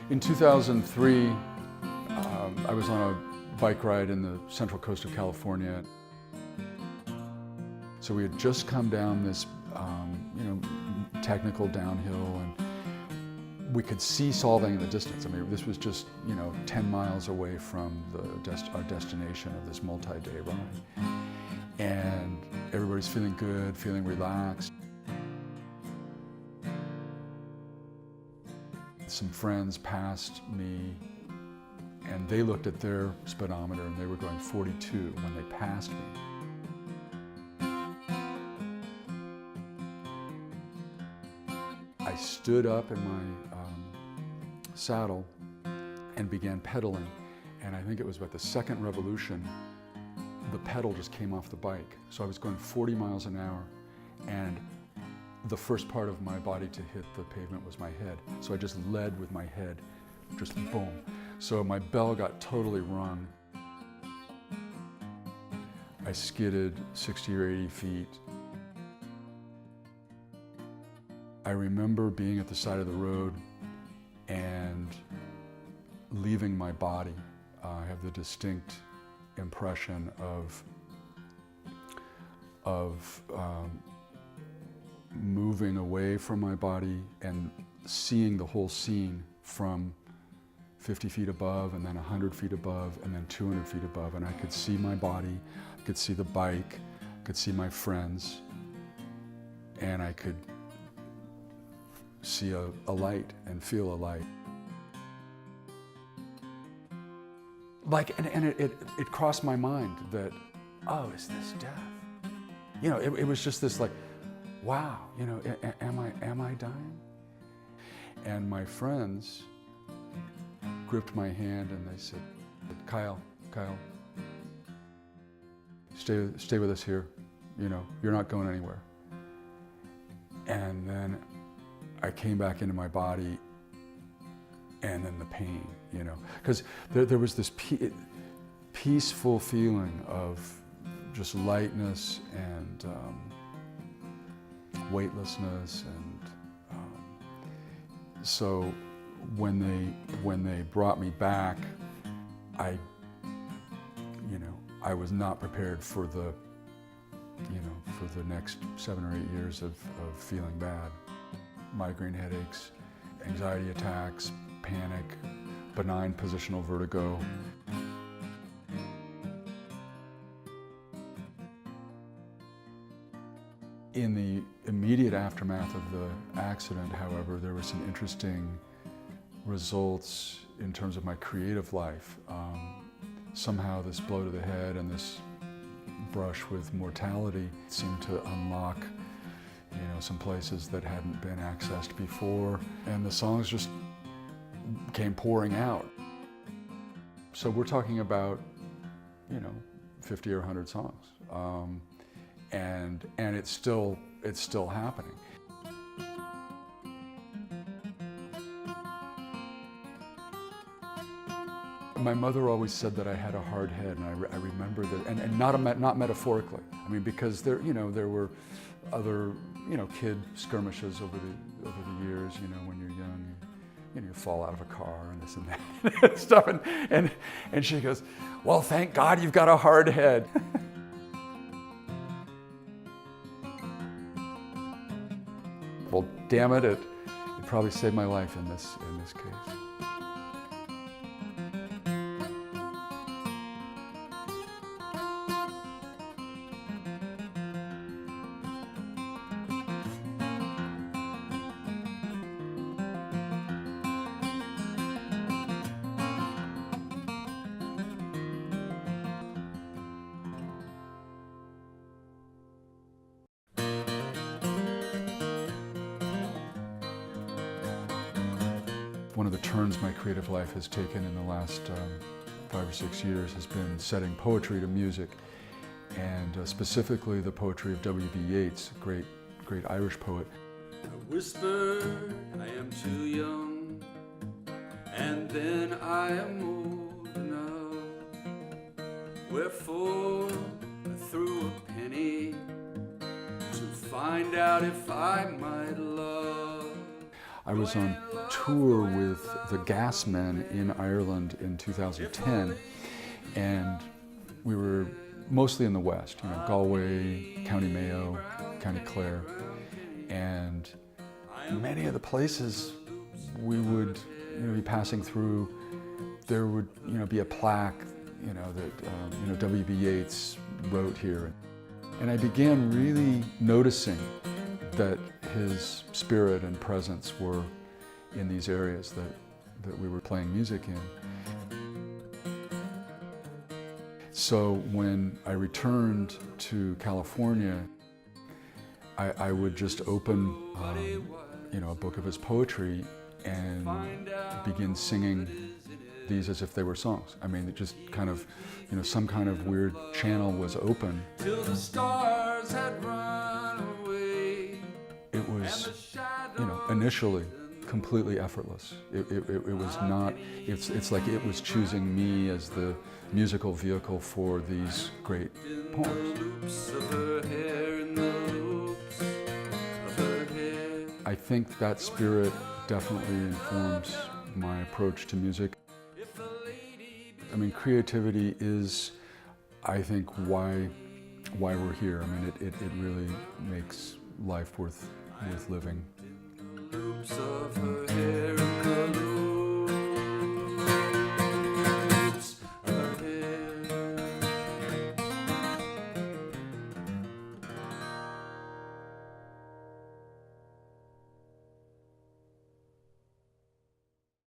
In 2003, I was on a bike ride in the central coast of California. So we had just come down this, technical downhill, and we could see Solvang in the distance. I mean, this was just, 10 miles away from our destination of this multi-day ride. And everybody's feeling good, feeling relaxed. Some friends passed me, and they looked at their speedometer and they were going 42 when they passed me. I stood up in my saddle and began pedaling, and I think it was about the second revolution, the pedal just came off the bike. So I was going 40 miles an hour, and the first part of my body to hit the pavement was my head. So I just led with my head, just boom. So my bell got totally rung. I skidded 60 or 80 feet. I remember being at the side of the road and leaving my body. I have the distinct impression of moving away from my body and seeing the whole scene from 50 feet above, and then 100 feet above, and then 200 feet above. And I could see my body, I could see the bike, I could see my friends, and I could see a light and feel a light. And it crossed my mind that, oh, is this death? It was just this like, wow, am I dying? And my friends gripped my hand and they said, Kyle, stay with us here. You're not going anywhere. And then I came back into my body, and then the pain, because there was this peaceful feeling of just lightness and weightlessness, and so when they brought me back, I was not prepared for the next 7 or 8 years of feeling bad. Migraine headaches, anxiety attacks, panic, benign positional vertigo. In the immediate aftermath of the accident, however, there were some interesting results in terms of my creative life. Somehow this blow to the head and this brush with mortality seemed to unlock some places that hadn't been accessed before, and the songs just came pouring out. So we're talking about 50 or 100 songs, and it's still happening. My mother always said that I had a hard head, and I remember that, and not metaphorically. I mean, because there were other kid skirmishes over the years. When you're young, you fall out of a car and this and that and stuff. And she goes, "Well, thank God you've got a hard head." Well, damn it! It probably saved my life in this case. One of the turns my creative life has taken in the last 5 or 6 years has been setting poetry to music, and specifically the poetry of W.B. Yeats, a great Irish poet. I whispered, I am too young, and then I am old enough. Wherefore I threw a penny to find out if I might love. I was on tour with the Gas Men in Ireland in 2010, and we were mostly in the West, you know, Galway, County Mayo, County Clare, and many of the places we would, you know, be passing through, there would, you know, be a plaque, you know, that you know, W.B. Yeats wrote here, and I began really noticing that his spirit and presence were in these areas that we were playing music in. So when I returned to California, I would just open, you know, a book of his poetry and begin singing these as if they were songs. I mean, it just kind of, you know, some kind of weird channel was open. Till the stars had run away. It was, you know, initially completely effortless. It was not, it's like it was choosing me as the musical vehicle for these great poems. I think that spirit definitely informs my approach to music. I mean, creativity is, I think, why we're here. I mean, it really makes life worth living. Loops of her hair